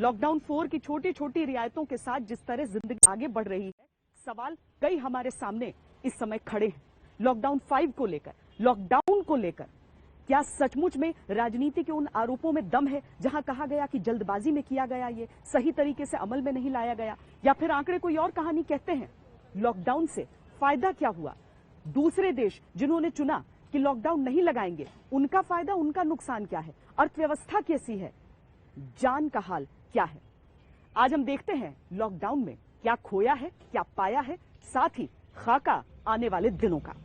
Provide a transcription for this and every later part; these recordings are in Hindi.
लॉकडाउन 4 की छोटी छोटी रियायतों के साथ जिस तरह जिंदगी आगे बढ़ रही है, सवाल कई हमारे सामने इस समय खड़े हैं। लॉकडाउन 5 को लेकर, लॉकडाउन को लेकर क्या सचमुच में राजनीति के उन आरोपों में दम है जहां कहा गया कि जल्दबाजी में किया गया, ये सही तरीके से अमल में नहीं लाया गया, या फिर आंकड़े कोई और कहानी कहते हैं? लॉकडाउन से फायदा क्या हुआ? दूसरे देश जिन्होंने चुना कि लॉकडाउन नहीं लगाएंगे, उनका फायदा, उनका नुकसान क्या है? अर्थव्यवस्था कैसी है? जान का हाल क्या है? आज हम देखते हैं लॉकडाउन में क्या खोया है, क्या पाया है, साथ ही खाका आने वाले दिनों का।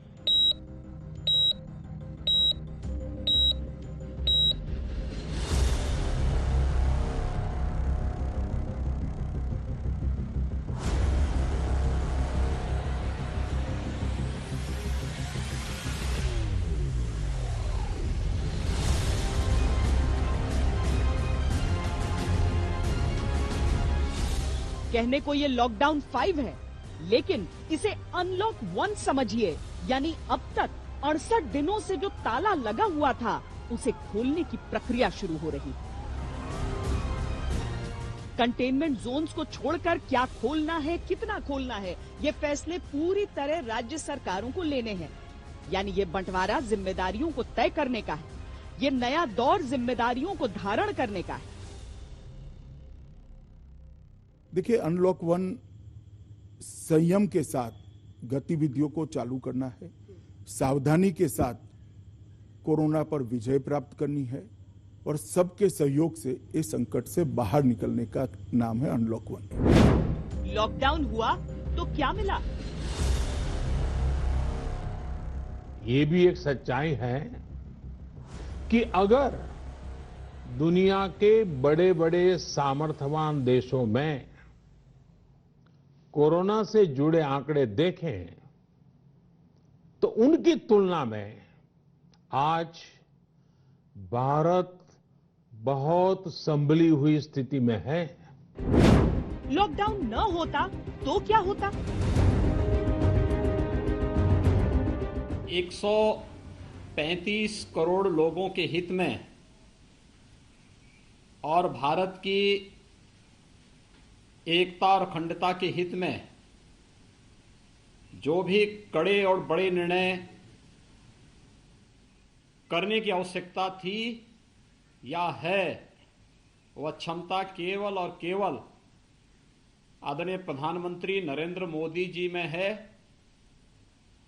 कहने को ये लॉकडाउन 5 है, लेकिन इसे अनलॉक 1 समझिए। यानी अब तक 68 दिनों से जो ताला लगा हुआ था, उसे खोलने की प्रक्रिया शुरू हो रही। कंटेनमेंट जोन्स को छोड़कर क्या खोलना है, कितना खोलना है, ये फैसले पूरी तरह राज्य सरकारों को लेने हैं। यानी ये बंटवारा जिम्मेदारियों को तय करने का है। ये नया दौर जिम्मेदारियों को धारण करने का है। देखिए, अनलॉक 1 संयम के साथ गतिविधियों को चालू करना है, सावधानी के साथ कोरोना पर विजय प्राप्त करनी है और सबके सहयोग से इस संकट से बाहर निकलने का नाम है अनलॉक 1। लॉकडाउन हुआ तो क्या मिला? ये भी एक सच्चाई है कि अगर दुनिया के बड़े बड़े सामर्थ्यवान देशों में कोरोना से जुड़े आंकड़े देखें तो उनकी तुलना में आज भारत बहुत संभली हुई स्थिति में है। लॉकडाउन न होता तो क्या होता? 135 करोड़ लोगों के हित में और भारत की एकता और अखंडता के हित में जो भी कड़े और बड़े निर्णय करने की आवश्यकता थी या है, वह क्षमता केवल और केवल आदरणीय प्रधानमंत्री नरेंद्र मोदी जी में है।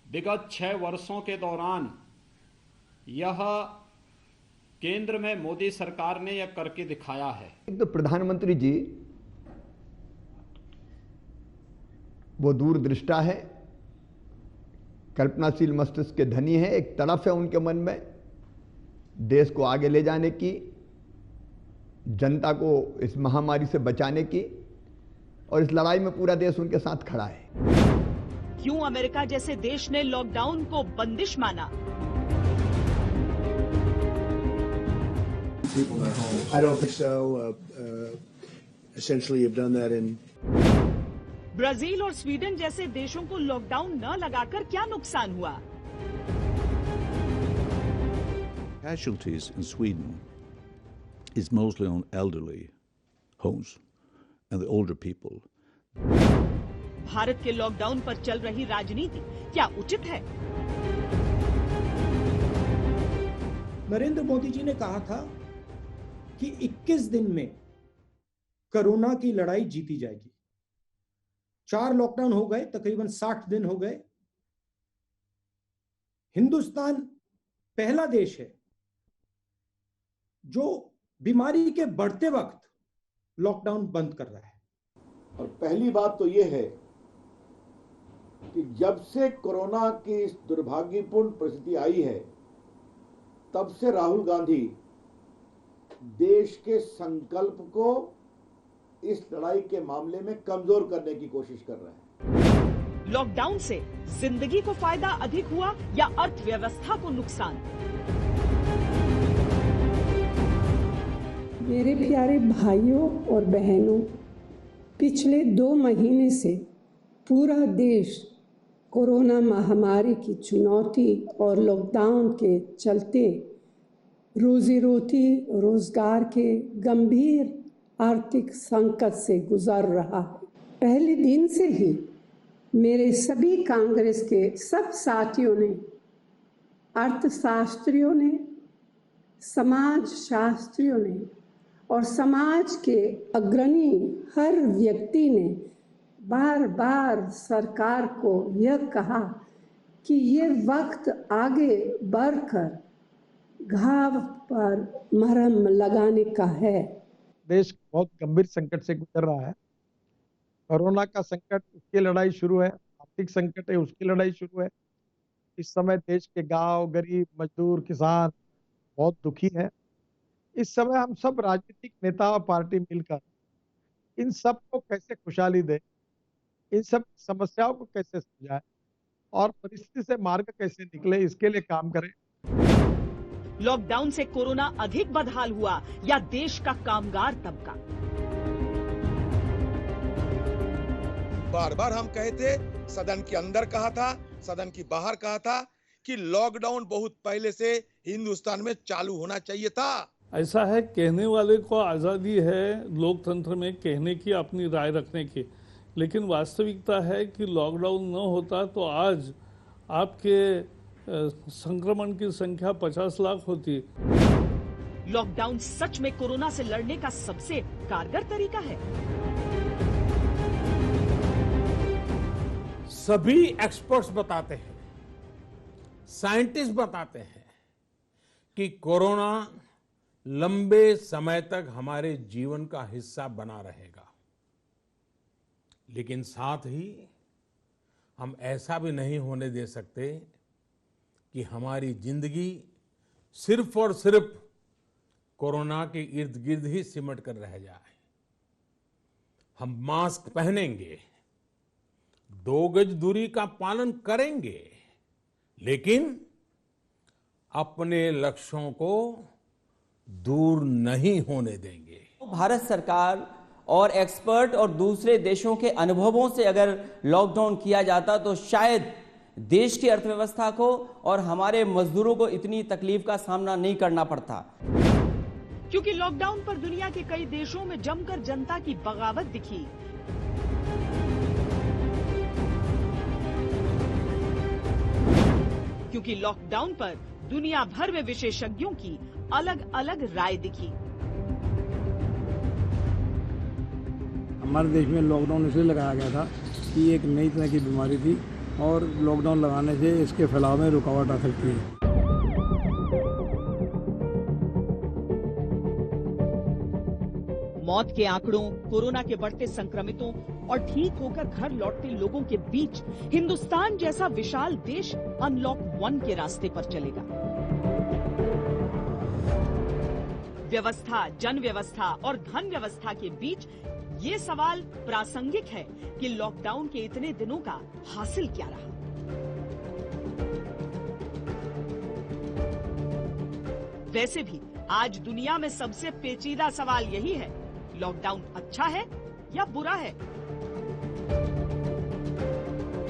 विगत 6 वर्षों के दौरान यह केंद्र में मोदी सरकार ने यह करके दिखाया है। तो प्रधानमंत्री जी वो दूरदृष्टा है, कल्पनाशील मस्तिष्क के धनी है। एक तड़फ है उनके मन में देश को आगे ले जाने की, जनता को इस महामारी से बचाने की, और इस लड़ाई में पूरा देश उनके साथ खड़ा है। क्यों अमेरिका जैसे देश ने लॉकडाउन को बंदिश माना? I don't think so. Essentially, you've done that in. Brazil और स्वीडन जैसे देशों को लॉकडाउन न लगाकर क्या नुकसान हुआ? Casualties in Sweden is mostly on elderly homes and the older people. Bharat के लॉकडाउन पर चल रही राजनीति क्या उचित है? नरेंद्र मोदी जी ने कहा था कि 21 दिन में कोरोना की लड़ाई जीती जाएगी। 4 लॉकडाउन हो गए, तकरीबन 60 दिन हो गए। हिंदुस्तान पहला देश है जो बीमारी के बढ़ते वक्त लॉकडाउन बंद कर रहा है। और पहली बात तो यह है कि जब से कोरोना की इस दुर्भाग्यपूर्ण परिस्थिति आई है, तब से राहुल गांधी देश के संकल्प को इस लड़ाई के मामले में कमजोर करने की कोशिश कर रहे हैं। लॉकडाउन से जिंदगी को फायदा अधिक हुआ या अर्थव्यवस्था को नुकसान? मेरे प्यारे भाइयों और बहनों, पिछले 2 महीने से पूरा देश कोरोना महामारी की चुनौती और लॉकडाउन के चलते रोजी रोटी, रोजगार के गंभीर आर्थिक संकट से गुजर रहा है। पहले दिन से ही मेरे सभी कांग्रेस के सब साथियों ने, अर्थशास्त्रियों ने, समाज शास्त्रियों ने और समाज के अग्रणी हर व्यक्ति ने बार बार सरकार को यह कहा कि ये वक्त आगे बढ़कर घाव पर मरहम लगाने का है। देश बहुत गंभीर संकट से गुजर रहा है। कोरोना का संकट, उसकी लड़ाई शुरू है। आर्थिक संकट है, उसकी लड़ाई शुरू है। इस समय देश के गांव, गरीब, मजदूर, किसान बहुत दुखी है। इस समय हम सब राजनीतिक नेता और पार्टी मिलकर इन सब को कैसे खुशहाली दे, इन सब समस्याओं को कैसे सुलझाए और परिस्थिति से मार्ग कैसे निकले, इसके लिए काम करें। लॉकडाउन से कोरोना अधिक बदहाल हुआ या देश का कामगार तबका? बार बार हम कहे थे, सदन के अंदर कहा था, सदन की बाहर कहा था कि लॉकडाउन बहुत पहले से हिंदुस्तान में चालू होना चाहिए था। ऐसा है, कहने वाले को आजादी है लोकतंत्र में कहने की, अपनी राय रखने की, लेकिन वास्तविकता है कि लॉकडाउन न होता तो आज आपके संक्रमण की संख्या 50 लाख होती। लॉकडाउन सच में कोरोना से लड़ने का सबसे कारगर तरीका है? सभी एक्सपर्ट्स बताते हैं, साइंटिस्ट बताते हैं कि कोरोना लंबे समय तक हमारे जीवन का हिस्सा बना रहेगा। लेकिन साथ ही हम ऐसा भी नहीं होने दे सकते कि हमारी जिंदगी सिर्फ और सिर्फ कोरोना के इर्द गिर्द ही सिमट कर रह जाए। हम मास्क पहनेंगे, 2 गज दूरी का पालन करेंगे, लेकिन अपने लक्ष्यों को दूर नहीं होने देंगे। भारत सरकार और एक्सपर्ट और दूसरे देशों के अनुभवों से अगर लॉकडाउन किया जाता तो शायद देश की अर्थव्यवस्था को और हमारे मजदूरों को इतनी तकलीफ का सामना नहीं करना पड़ता। क्योंकि लॉकडाउन पर दुनिया के कई देशों में जमकर जनता की बगावत दिखी। क्योंकि लॉकडाउन पर दुनिया भर में विशेषज्ञों की अलग अलग राय दिखी। हमारे देश में लॉकडाउन इसलिए लगाया गया था कि एक नई तरह की बीमारी थी और लॉकडाउन लगाने से इसके फैलाव में रुकावट आ सकती है। मौत के आंकड़ों, कोरोना के बढ़ते संक्रमितों और ठीक होकर घर लौटते लोगों के बीच हिंदुस्तान जैसा विशाल देश अनलॉक 1 के रास्ते पर चलेगा। व्यवस्था, जन व्यवस्था और धन व्यवस्था के बीच ये सवाल प्रासंगिक है कि लॉकडाउन के इतने दिनों का हासिल क्या रहा। वैसे भी आज दुनिया में सबसे पेचीदा सवाल यही है, लॉकडाउन अच्छा है या बुरा है?